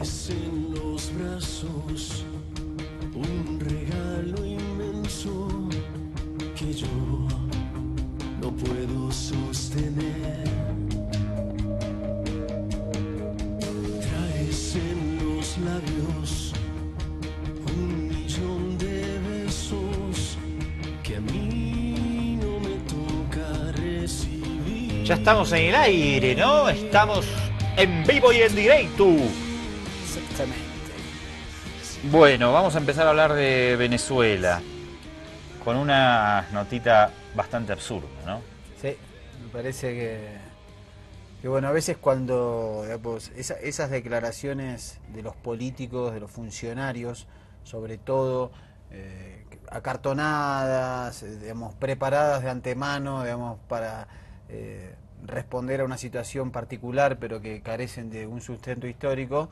Traes en los brazos un regalo inmenso que yo no puedo sostener. Traes en los labios un millón de besos que a mí no me toca recibir. Ya estamos en el aire, ¿no? Estamos en vivo y en directo. Exactamente. Bueno, vamos a empezar a hablar de Venezuela con una notita bastante absurda, ¿no? Sí, me parece que bueno, a veces cuando digamos, esas declaraciones de los políticos, de los funcionarios, sobre todo acartonadas, digamos, preparadas de antemano, digamos, para responder a una situación particular, pero que carecen de un sustento histórico,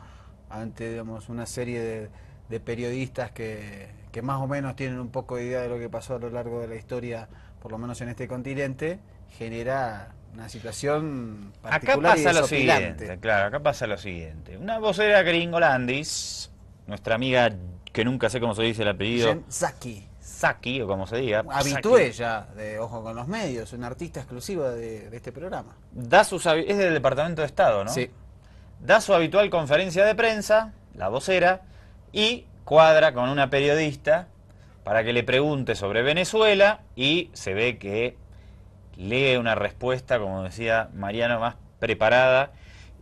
ante, digamos, una serie de periodistas que más o menos tienen un poco de idea de lo que pasó a lo largo de la historia, por lo menos en este continente, genera una situación particular. Acá pasa y lo siguiente, claro, acá pasa lo siguiente. Una vocera gringolandis, nuestra amiga, que nunca sé cómo se dice el apellido, Jen Psaki, Saki, o como se diga, habitué ya de Ojo con los Medios, una artista exclusiva de este programa. es del Departamento de Estado, ¿no? Sí. Da su habitual conferencia de prensa, la vocera, y cuadra con una periodista para que le pregunte sobre Venezuela, y se ve que lee una respuesta, como decía Mariano, más preparada,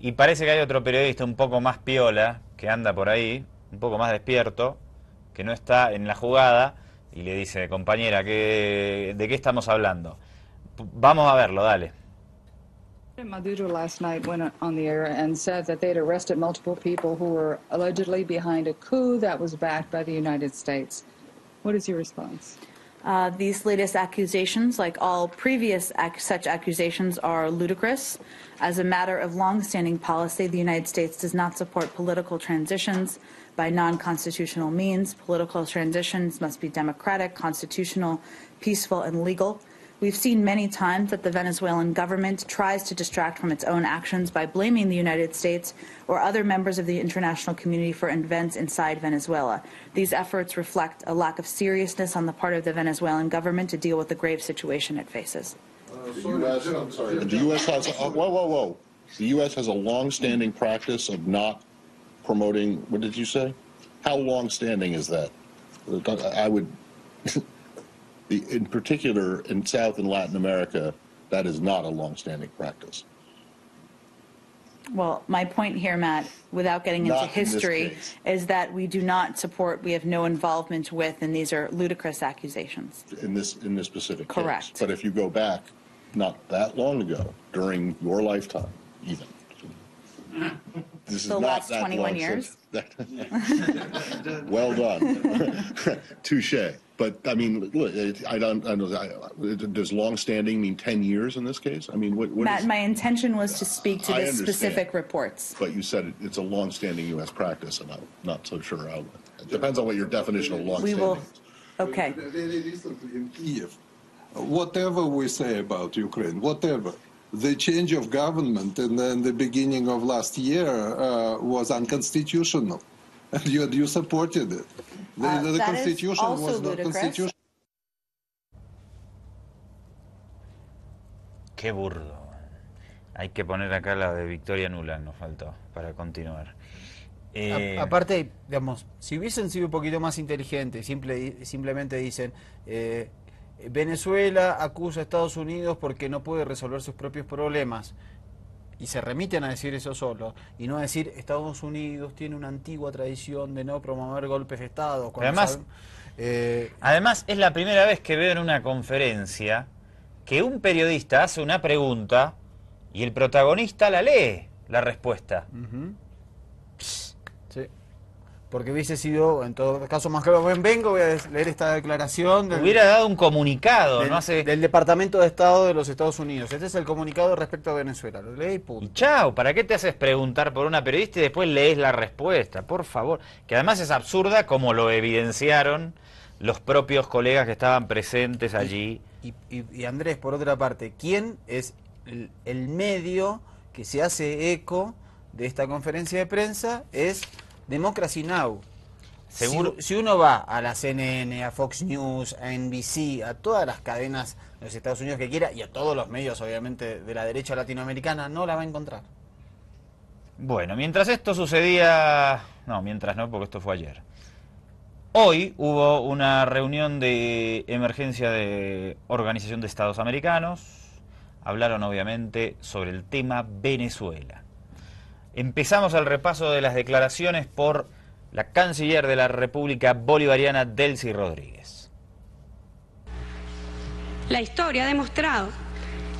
y parece que hay otro periodista un poco más piola, que anda por ahí, un poco más despierto, que no está en la jugada, y le dice: compañera, ¿de qué estamos hablando? Vamos a verlo, dale. Maduro last night went on the air and said that they'd arrested multiple people who were allegedly behind a coup that was backed by the United States. What is your response? These latest accusations, like all previous such accusations, are ludicrous. As a matter of long-standing policy, the United States does not support political transitions by non-constitutional means. Political transitions must be democratic, constitutional, peaceful, and legal. We've seen many times that the Venezuelan government tries to distract from its own actions by blaming the United States or other members of the international community for events inside Venezuela. These efforts reflect a lack of seriousness on the part of the Venezuelan government to deal with the grave situation it faces. The U.S. has whoa. The U.S. has a long-standing practice of not promoting. What did you say? How long-standing is that? I would. In particular, in South and Latin America, that is not a long-standing practice. Well, my point here, Matt, without getting into history, is that we do not support, we have no involvement with, and these are ludicrous accusations. In this specific case. Correct. But if you go back not that long ago, during your lifetime, even. This is The not last that 21 long years? Well done. Touche. But, I mean, look, I don't know. Does long-standing mean 10 years in this case? I mean, what Matt, is, my intention was to speak to I the understand. specific reports. But you said it's a long-standing U.S. practice, and I'm not so sure how. It depends on what your definition of We long-standing will, is. okay. Very recently in Kiev, whatever we say about Ukraine, whatever, the change of government in the beginning of last year was unconstitutional. And you supported it. The That Constitution is also was not ludicrous. constitutional. Qué burdo. Hay que poner acá la de Victoria Nula, nos faltó, para continuar. Aparte, digamos, si hubiesen sido un poquito más inteligentes, simplemente dicen Venezuela acusa a Estados Unidos porque no puede resolver sus propios problemas, y se remiten a decir eso solo, y no a decir Estados Unidos tiene una antigua tradición de no promover golpes de Estado. Además, es la primera vez que veo en una conferencia que un periodista hace una pregunta y el protagonista la lee, la respuesta. Sí. Porque hubiese sido, en todo caso, más claro. Vengo, voy a leer esta declaración Hubiera dado un comunicado, ¿no? del Departamento de Estado de los Estados Unidos. Este es el comunicado respecto a Venezuela. Lo leí y punto. Y chao, ¿para qué te haces preguntar por una periodista y después lees la respuesta? Por favor. Que además es absurda, como lo evidenciaron los propios colegas que estaban presentes allí. Y Andrés, por otra parte, ¿quién es el medio que se hace eco de esta conferencia de prensa es Democracy Now! Seguro. Si uno va a la CNN, a Fox News, a NBC, a todas las cadenas de los Estados Unidos que quiera, y a todos los medios, obviamente, de la derecha latinoamericana, no la va a encontrar. Bueno, mientras esto sucedía... No, mientras no, porque esto fue ayer. Hoy hubo una reunión de emergencia de Organización de Estados Americanos. Hablaron, obviamente, sobre el tema Venezuela. Empezamos el repaso de las declaraciones por la canciller de la República Bolivariana, Delcy Rodríguez. La historia ha demostrado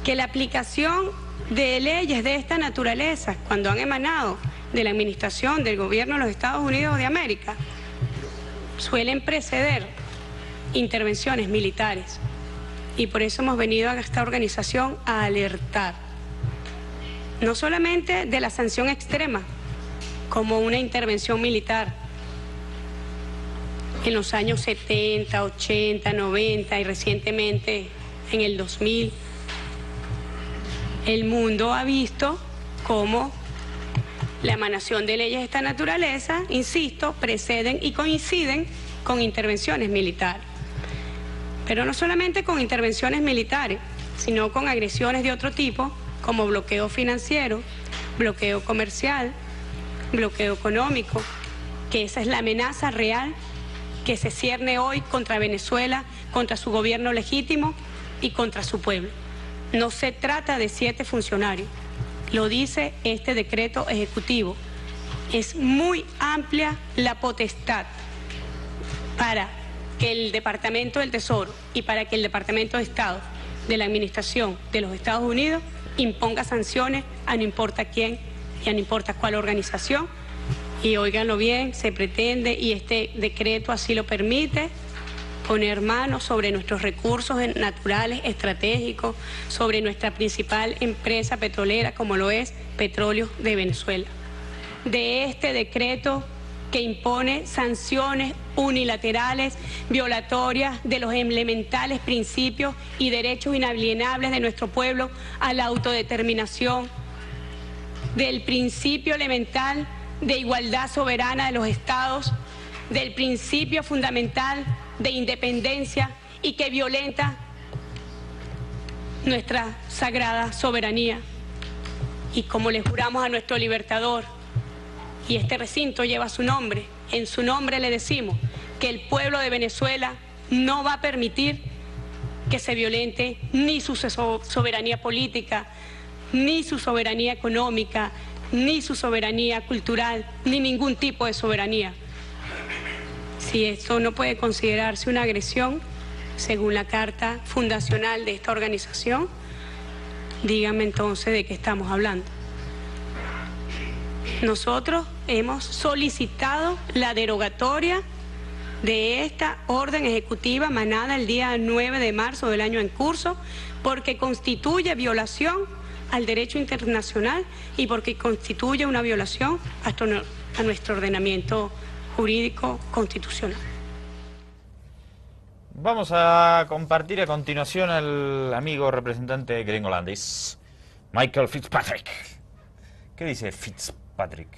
que la aplicación de leyes de esta naturaleza, cuando han emanado de la administración del gobierno de los Estados Unidos de América, suelen preceder intervenciones militares. Y por eso hemos venido a esta organización a alertar, no solamente de la sanción extrema, como una intervención militar en los años 70, 80, 90 y recientemente en el 2000. El mundo ha visto cómo la emanación de leyes de esta naturaleza, insisto, preceden y coinciden con intervenciones militares. Pero no solamente con intervenciones militares, sino con agresiones de otro tipo, como bloqueo financiero, bloqueo comercial, bloqueo económico, que esa es la amenaza real que se cierne hoy contra Venezuela, contra su gobierno legítimo y contra su pueblo. No se trata de 7 funcionarios, lo dice este decreto ejecutivo. Es muy amplia la potestad para que el Departamento del Tesoro y para que el Departamento de Estado de la Administración de los Estados Unidos imponga sanciones a no importa quién y a no importa cuál organización. Y óiganlo bien, se pretende, y este decreto así lo permite, poner manos sobre nuestros recursos naturales estratégicos, sobre nuestra principal empresa petrolera como lo es Petróleos de Venezuela. De este decreto que impone sanciones unilaterales, violatorias de los elementales principios y derechos inalienables de nuestro pueblo a la autodeterminación, del principio elemental de igualdad soberana de los estados, del principio fundamental de independencia y que violenta nuestra sagrada soberanía. Y como le juramos a nuestro libertador, y este recinto lleva su nombre, en su nombre le decimos que el pueblo de Venezuela no va a permitir que se violente ni su soberanía política, ni su soberanía económica, ni su soberanía cultural, ni ningún tipo de soberanía. Si esto no puede considerarse una agresión, según la carta fundacional de esta organización, díganme entonces de qué estamos hablando. Nosotros hemos solicitado la derogatoria de esta orden ejecutiva emanada el día 9 de marzo del año en curso, porque constituye violación al derecho internacional y porque constituye una violación a nuestro ordenamiento jurídico constitucional. Vamos a compartir a continuación al amigo representante gringolandés, Michael Fitzpatrick. ¿Qué dice Fitzpatrick?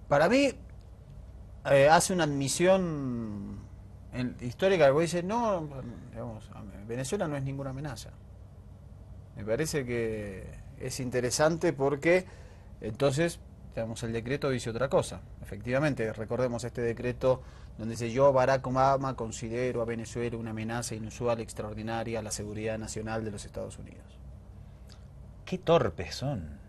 Para mí, hace una admisión histórica que dice, no, digamos, Venezuela no es ninguna amenaza. Me parece que es interesante porque entonces, digamos, el decreto dice otra cosa. Efectivamente, recordemos este decreto donde dice: yo, Barack Obama, considero a Venezuela una amenaza inusual, extraordinaria a la seguridad nacional de los Estados Unidos. Qué torpes son.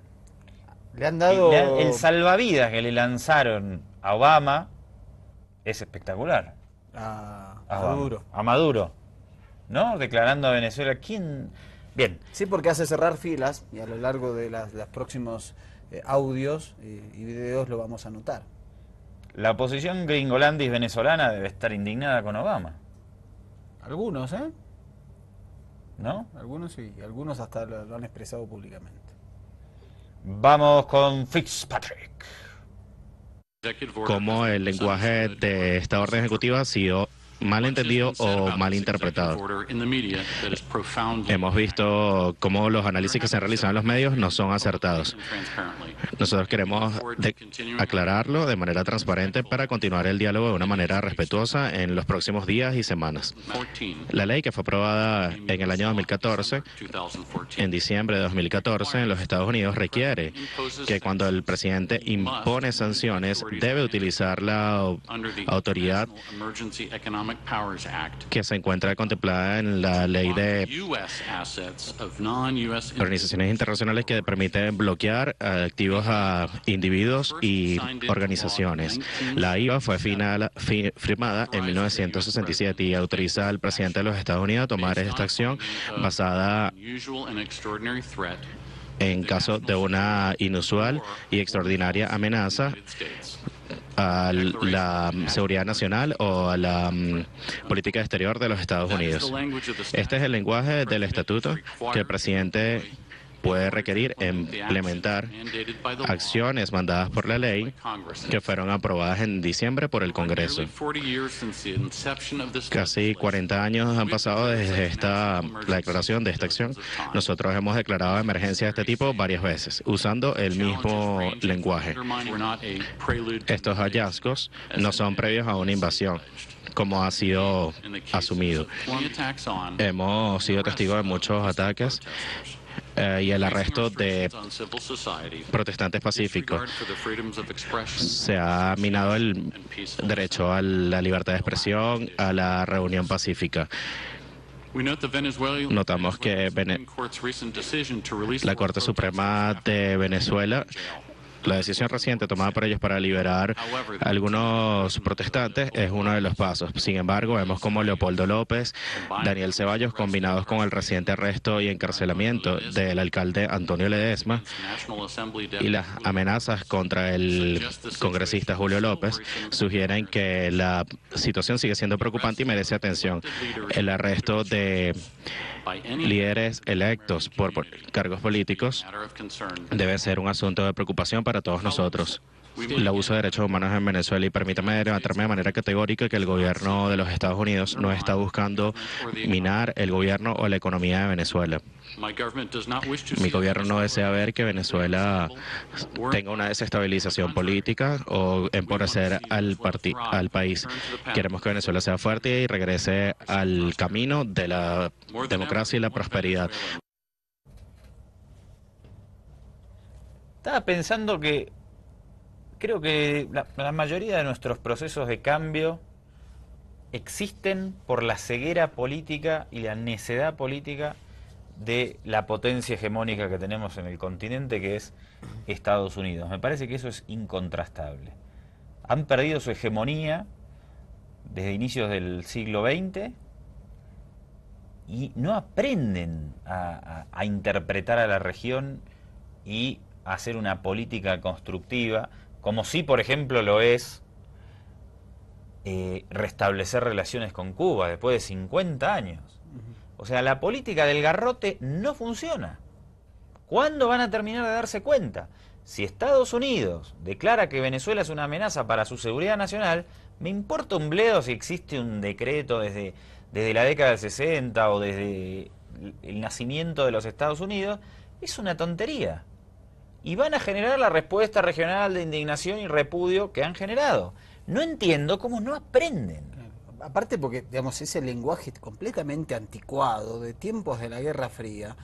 Le han dado... El salvavidas que le lanzaron a Obama es espectacular. A Obama. Maduro. A Maduro, ¿no? Declarando a Venezuela. ¿Quién? Bien. Sí, porque hace cerrar filas, y a lo largo de los próximos audios y videos lo vamos a notar. La oposición gringolandis venezolana debe estar indignada con Obama. Algunos, ¿eh? ¿No? Algunos sí, algunos hasta lo han expresado públicamente. Vamos con Fitzpatrick. Como el lenguaje de esta orden ejecutiva ha sido mal entendido o mal interpretado. Hemos visto cómo los análisis que se han realizado en los medios no son acertados. Nosotros queremos aclararlo de manera transparente para continuar el diálogo de una manera respetuosa en los próximos días y semanas. La ley que fue aprobada en el año 2014, en diciembre de 2014, en los Estados Unidos, requiere que cuando el presidente impone sanciones, debe utilizar la autoridad que se encuentra contemplada en la ley de organizaciones internacionales que permiten bloquear activos a individuos y organizaciones. La IVA fue firmada en 1967 y autoriza al presidente de los Estados Unidos a tomar esta acción basada en caso de una inusual y extraordinaria amenaza a la seguridad nacional o a la política exterior de los Estados Unidos. Este es el lenguaje del estatuto que el presidente puede requerir implementar acciones mandadas por la ley que fueron aprobadas en diciembre por el Congreso. Casi 40 años han pasado desde la declaración de esta acción. Nosotros hemos declarado emergencia de este tipo varias veces, usando el mismo lenguaje. Estos hallazgos no son previos a una invasión, como ha sido asumido. Hemos sido testigos de muchos ataques y el arresto de protestantes pacíficos. Se ha minado el derecho a la libertad de expresión, a la reunión pacífica. Notamos que la Corte Suprema de Venezuela, la decisión reciente tomada por ellos para liberar a algunos protestantes es uno de los pasos. Sin embargo, vemos como Leopoldo López, Daniel Ceballos, combinados con el reciente arresto y encarcelamiento del alcalde Antonio Ledesma y las amenazas contra el congresista Julio López, sugieren que la situación sigue siendo preocupante y merece atención. El arresto de líderes electos por cargos políticos debe ser un asunto de preocupación para todos nosotros. El abuso de derechos humanos en Venezuela, y permítame levantarme de manera categórica que el gobierno de los Estados Unidos no está buscando minar el gobierno o la economía de Venezuela. Mi gobierno no desea ver que Venezuela tenga una desestabilización política o empobrecer al país. Queremos que Venezuela sea fuerte y regrese al camino de la democracia y la prosperidad. Estaba pensando que creo que la mayoría de nuestros procesos de cambio existen por la ceguera política y la necedad política de la potencia hegemónica que tenemos en el continente, que es Estados Unidos. Me parece que eso es incontrastable. Han perdido su hegemonía desde inicios del siglo XX y no aprenden a interpretar a la región y a hacer una política constructiva, como si, por ejemplo, lo es restablecer relaciones con Cuba después de 50 años. O sea, la política del garrote no funciona. ¿Cuándo van a terminar de darse cuenta? Si Estados Unidos declara que Venezuela es una amenaza para su seguridad nacional, me importa un bledo si existe un decreto desde la década del 60 o desde el nacimiento de los Estados Unidos. Es una tontería. Y van a generar la respuesta regional de indignación y repudio que han generado. No entiendo cómo no aprenden. Aparte porque, digamos, ese lenguaje completamente anticuado de tiempos de la Guerra Fría,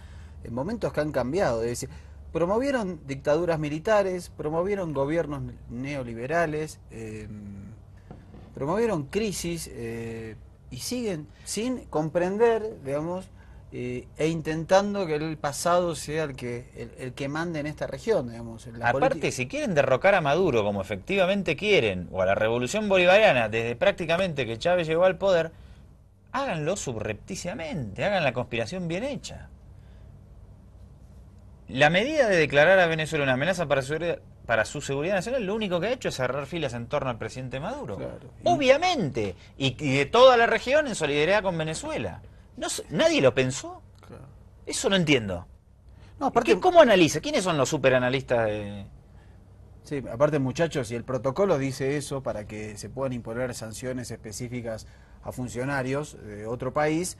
en momentos que han cambiado, es decir, promovieron dictaduras militares, promovieron gobiernos neoliberales, promovieron crisis y siguen sin comprender, digamos, e intentando que el pasado sea el que mande en esta región, digamos. Aparte, si quieren derrocar a Maduro, como efectivamente quieren, o a la revolución bolivariana, desde prácticamente que Chávez llegó al poder, háganlo subrepticiamente, hagan la conspiración bien hecha. La medida de declarar a Venezuela una amenaza para su seguridad nacional, lo único que ha hecho es cerrar filas en torno al presidente Maduro. Claro. Obviamente, y de toda la región en solidaridad con Venezuela. No, nadie lo pensó. Claro. Eso no entiendo. No, aparte, ¿cómo analiza? ¿Quiénes son los superanalistas de...? Sí, aparte, muchachos, y el protocolo dice eso para que se puedan imponer sanciones específicas a funcionarios de otro país,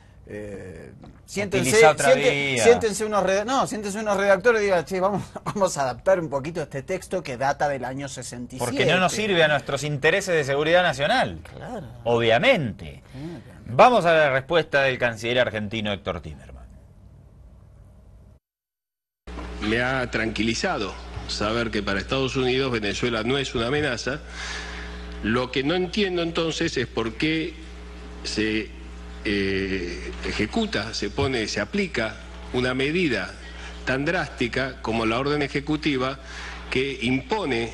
siéntense unos redactores y digan, che, vamos a adaptar un poquito este texto que data del año 67. Porque no nos sirve a nuestros intereses de seguridad nacional. Claro. Obviamente. Vamos a la respuesta del canciller argentino Héctor Timerman. Me ha tranquilizado saber que para Estados Unidos Venezuela no es una amenaza. Lo que no entiendo entonces es por qué se ejecuta, se aplica una medida tan drástica como la orden ejecutiva que impone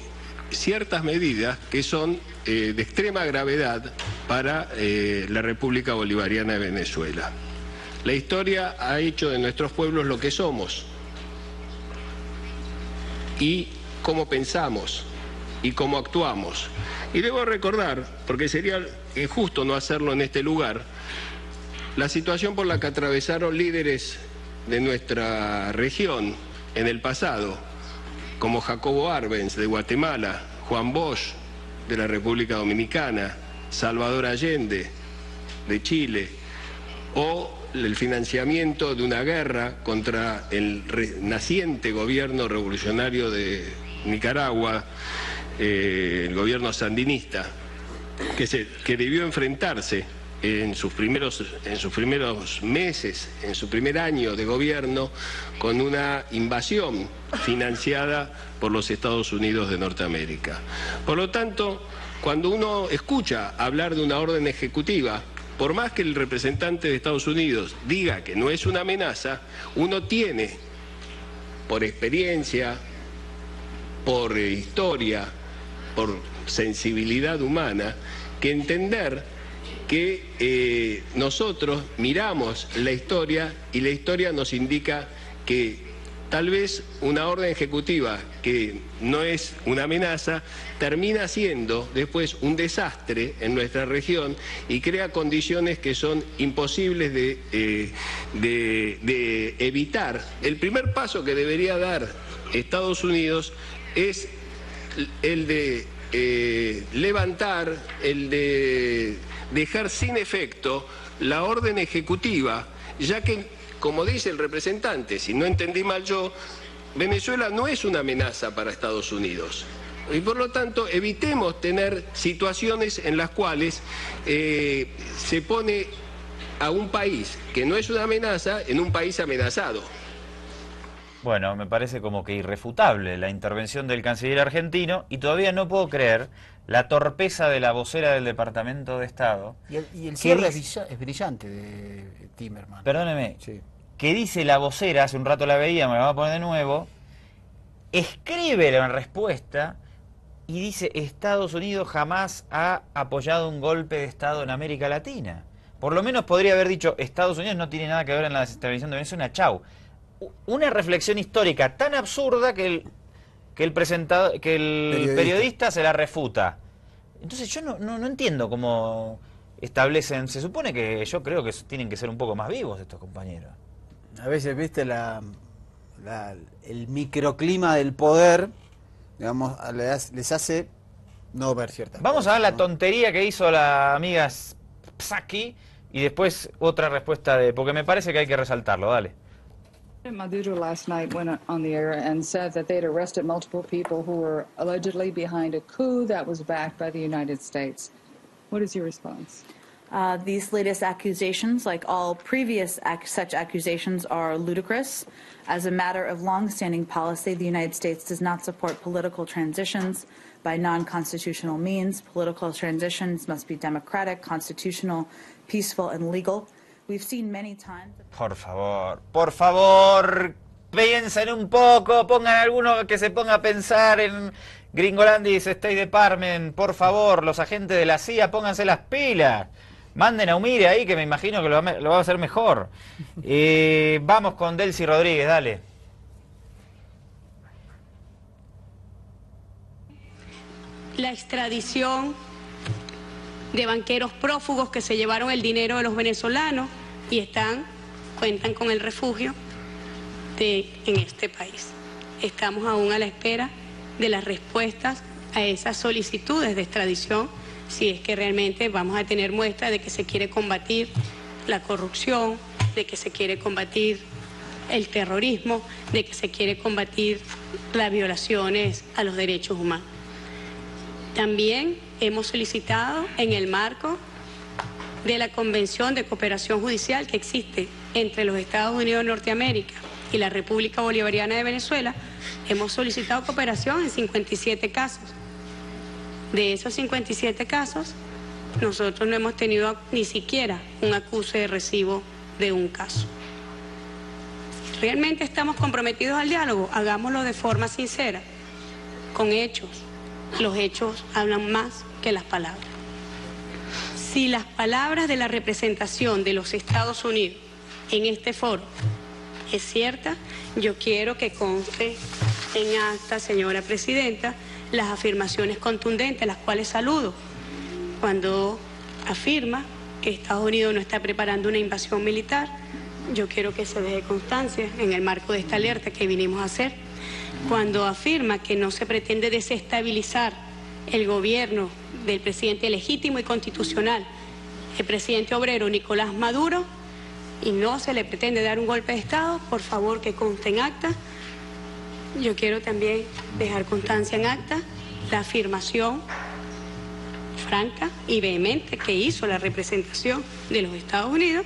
ciertas medidas que son de extrema gravedad para la República Bolivariana de Venezuela. La historia ha hecho de nuestros pueblos lo que somos y cómo pensamos y cómo actuamos. Y debo recordar, porque sería injusto no hacerlo en este lugar, la situación por la que atravesaron líderes de nuestra región en el pasado, como Jacobo Arbenz de Guatemala, Juan Bosch de la República Dominicana, Salvador Allende de Chile, o el financiamiento de una guerra contra el naciente gobierno revolucionario de Nicaragua, el gobierno sandinista, que debió enfrentarse en sus primeros meses, en su primer año de gobierno, con una invasión financiada por los Estados Unidos de Norteamérica. Por lo tanto, cuando uno escucha hablar de una orden ejecutiva, por más que el representante de Estados Unidos diga que no es una amenaza, uno tiene, por experiencia, por historia, por sensibilidad humana, que entender que nosotros miramos la historia y la historia nos indica que tal vez una orden ejecutiva que no es una amenaza termina siendo después un desastre en nuestra región y crea condiciones que son imposibles de evitar. El primer paso que debería dar Estados Unidos es el de levantar, el de dejar sin efecto la orden ejecutiva, ya que, como dice el representante, si no entendí mal yo, Venezuela no es una amenaza para Estados Unidos. Y por lo tanto, evitemos tener situaciones en las cuales se pone a un país que no es una amenaza en un país amenazado. Bueno, me parece como que irrefutable la intervención del canciller argentino y todavía no puedo creer la torpeza de la vocera del Departamento de Estado. Y el cierre es brillante de Timerman. Perdóneme, sí. Que dice la vocera, hace un rato la veía, me la voy a poner de nuevo, escribe la respuesta y dice: Estados Unidos jamás ha apoyado un golpe de Estado en América Latina. Por lo menos podría haber dicho: Estados Unidos no tiene nada que ver en la desestabilización de Venezuela, chau. Una reflexión histórica tan absurda que el periodista se la refuta. Entonces yo no entiendo cómo establecen. Se supone que yo creo que tienen que ser un poco más vivos estos compañeros. A veces, viste, el microclima del poder, digamos, les hace no ver ciertas Vamos cosas, a ver la ¿no? tontería que hizo la amiga Psaki y después otra respuesta porque me parece que hay que resaltarlo. Dale. Maduro last night went on the air and said that they'd arrested multiple people who were allegedly behind a coup that was backed by the United States. What is your response? These latest accusations, like all previous such accusations, are ludicrous. As a matter of long-standing policy, the United States does not support political transitions by non-constitutional means. Political transitions must be democratic, constitutional, peaceful, and legal. We've seen many times... Por favor, piensen un poco, pongan alguno que se ponga a pensar en Gringolandis, State Department, por favor, los agentes de la CIA, pónganse las pilas. Manden a Umire ahí, que me imagino que lo va a hacer mejor. Vamos con Delcy Rodríguez, dale. La extradición de banqueros prófugos que se llevaron el dinero de los venezolanos y cuentan con el refugio en este país. Estamos aún a la espera de las respuestas a esas solicitudes de extradición si es que realmente vamos a tener muestra de que se quiere combatir la corrupción, de que se quiere combatir el terrorismo, de que se quiere combatir las violaciones a los derechos humanos. También hemos solicitado en el marco de la Convención de Cooperación Judicial que existe entre los Estados Unidos de Norteamérica y la República Bolivariana de Venezuela, hemos solicitado cooperación en 57 casos. De esos 57 casos, nosotros no hemos tenido ni siquiera un acuse de recibo de un caso. ¿Realmente estamos comprometidos al diálogo? Hagámoslo de forma sincera, con hechos. Los hechos hablan más que las palabras. Si las palabras de la representación de los Estados Unidos en este foro es cierta, yo quiero que conste en acta, señora presidenta, las afirmaciones contundentes, las cuales saludo, cuando afirma que Estados Unidos no está preparando una invasión militar. Yo quiero que se deje constancia en el marco de esta alerta que vinimos a hacer, cuando afirma que no se pretende desestabilizar el gobierno del presidente legítimo y constitucional, el presidente obrero Nicolás Maduro, y no se le pretende dar un golpe de Estado. Por favor, que conste en acta. Yo quiero también dejar constancia en acta la afirmación franca y vehemente que hizo la representación de los Estados Unidos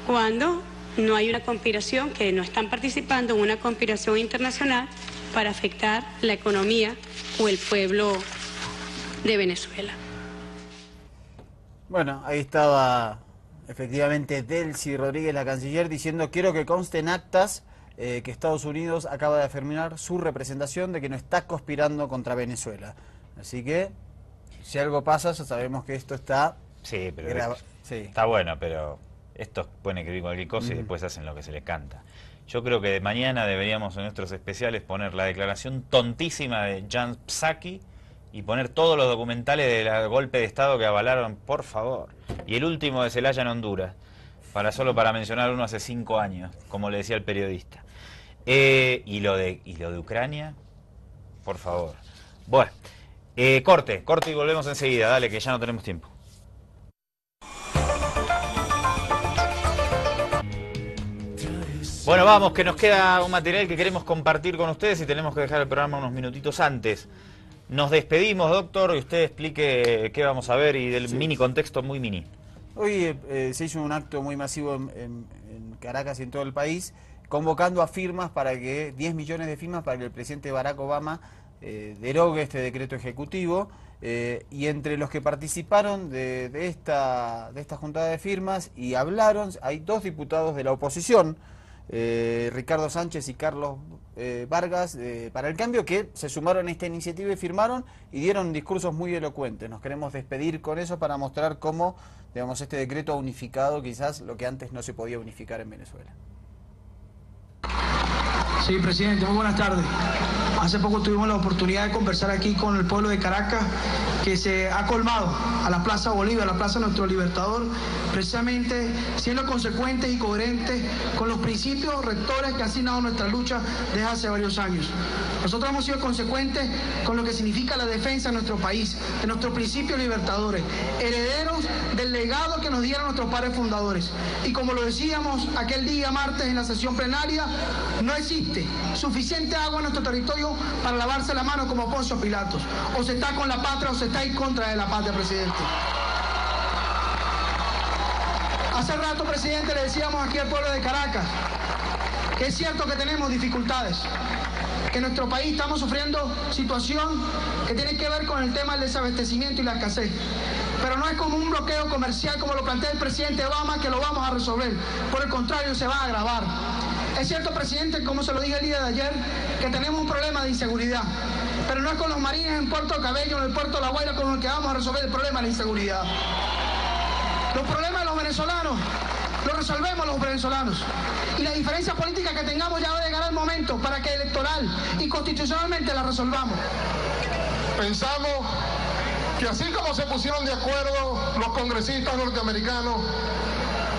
cuando no hay una conspiración, que no están participando en una conspiración internacional para afectar la economía o el pueblo de Venezuela. Bueno, ahí estaba efectivamente Delcy Rodríguez, la canciller, diciendo: quiero que conste en actas que Estados Unidos acaba de afirmar su representación de que no está conspirando contra Venezuela. Así que, si algo pasa, ya sabemos que esto está... Sí, pero está bueno, pero estos pueden escribir cualquier cosa y después hacen lo que se les canta. Yo creo que de mañana deberíamos en nuestros especiales poner la declaración tontísima de Jan Psaki y poner todos los documentales del golpe de Estado que avalaron, por favor. Y el último de Celaya en Honduras, solo para mencionar uno hace 5 años, como le decía el periodista. Y lo de Ucrania, por favor. Bueno, corte y volvemos enseguida, dale, que ya no tenemos tiempo. Bueno, vamos, que nos queda un material que queremos compartir con ustedes y tenemos que dejar el programa unos minutitos antes. Nos despedimos, doctor, y usted explique qué vamos a ver y del mini contexto muy mini. Hoy se hizo un acto muy masivo en Caracas y en todo el país, convocando a firmas para que, 10 millones de firmas para que el presidente Barack Obama derogue este decreto ejecutivo, y entre los que participaron de esta juntada de firmas y hablaron, hay 2 diputados de la oposición, Ricardo Sánchez y Carlos Vargas, para el Cambio, que se sumaron a esta iniciativa y firmaron y dieron discursos muy elocuentes. Nos queremos despedir con eso para mostrar cómo, digamos, este decreto ha unificado quizás lo que antes no se podía unificar en Venezuela. Sí, presidente, muy buenas tardes. Hace poco tuvimos la oportunidad de conversar aquí con el pueblo de Caracas, que se ha colmado a la Plaza Bolívar, a la Plaza Nuestro Libertador, precisamente siendo consecuentes y coherentes con los principios rectores que han asignado nuestra lucha desde hace varios años. Nosotros hemos sido consecuentes con lo que significa la defensa de nuestro país, de nuestros principios libertadores, herederos del legado que nos dieron nuestros padres fundadores. Y como lo decíamos aquel día martes en la sesión plenaria, no existe suficiente agua en nuestro territorio para lavarse la mano como Poncio Pilatos. O se está con la patria o se está en contra de la patria, presidente. Hace rato, presidente, le decíamos aquí al pueblo de Caracas que es cierto que tenemos dificultades, que en nuestro país estamos sufriendo situación que tiene que ver con el tema del desabastecimiento y la escasez. Pero no es como un bloqueo comercial como lo plantea el presidente Obama, que lo vamos a resolver. Por el contrario, se va a agravar. Es cierto, presidente, como se lo dije el día de ayer, que tenemos un problema de inseguridad. Pero no es con los marines en Puerto Cabello, en el Puerto La Guaira, con los que vamos a resolver el problema de la inseguridad. Los problemas de los venezolanos los resolvemos los venezolanos. Y la diferencia política que tengamos ya va a llegar el momento para que electoral y constitucionalmente la resolvamos. Pensamos que así como se pusieron de acuerdo los congresistas norteamericanos,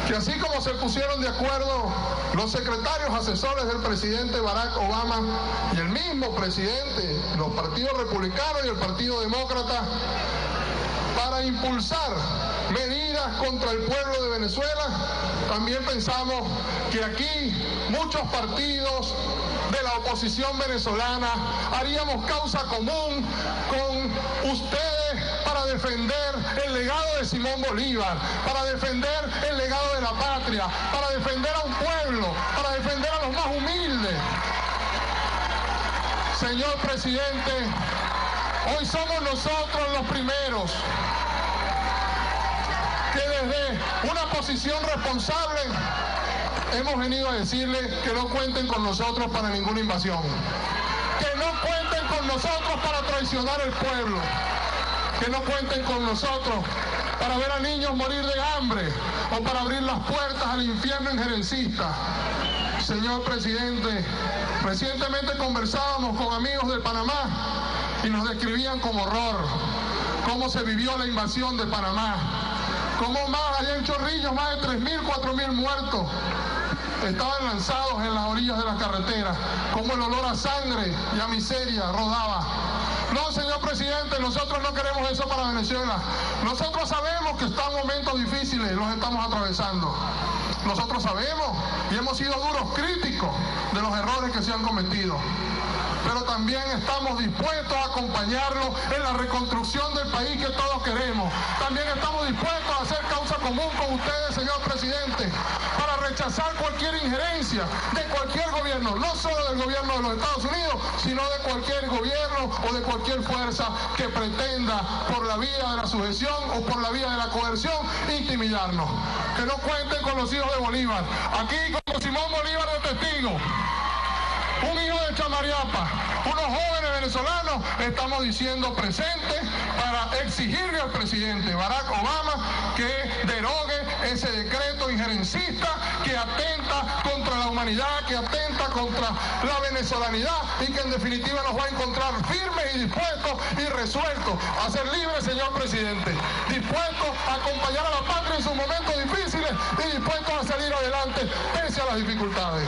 que así como se pusieron de acuerdo los secretarios asesores del presidente Barack Obama y el mismo presidente, los partidos republicanos y el Partido Demócrata, para impulsar medidas contra el pueblo de Venezuela. También pensamos que aquí muchos partidos de la oposición venezolana haríamos causa común con ustedes para defender el legado de Simón Bolívar, para defender el legado de la patria, para defender a un pueblo, para defender a los más humildes. Señor presidente, hoy somos nosotros los primeros que desde una posición responsable hemos venido a decirle que no cuenten con nosotros para ninguna invasión, que no cuenten con nosotros para traicionar el pueblo, que no cuenten con nosotros para ver a niños morir de hambre o para abrir las puertas al infierno injerencista. Señor presidente, recientemente conversábamos con amigos de Panamá y nos describían con horror cómo se vivió la invasión de Panamá, cómo más allá en Chorrillos más de 3.000, 4.000 muertos estaban lanzados en las orillas de las carreteras, como el olor a sangre y a miseria rodaba. No, señor presidente, nosotros no queremos eso para Venezuela. Nosotros sabemos que están momentos difíciles, los estamos atravesando. Nosotros sabemos y hemos sido duros críticos de los errores que se han cometido. Pero también estamos dispuestos a acompañarlos en la reconstrucción del país que todos queremos. También estamos dispuestos a hacer causa común con ustedes, señor presidente, para rechazar cualquier injerencia de cualquier gobierno, no solo del gobierno de los Estados Unidos, sino de cualquier gobierno o de cualquier fuerza que pretenda, por la vía de la sujeción o por la vía de la coerción, intimidarnos. Que no cuenten con los hijos de Bolívar. Aquí, como Simón Bolívar de testigo, un hijo de Chamariapa, unos jóvenes venezolanos, estamos diciendo presente para exigirle al presidente Barack Obama que derogue ese decreto injerencista que atenta contra la humanidad, que atenta contra la venezolanidad y que en definitiva nos va a encontrar firmes y dispuestos y resueltos a ser libres, señor presidente, dispuestos a acompañar a la patria en sus momentos difíciles y dispuestos a salir adelante pese a las dificultades.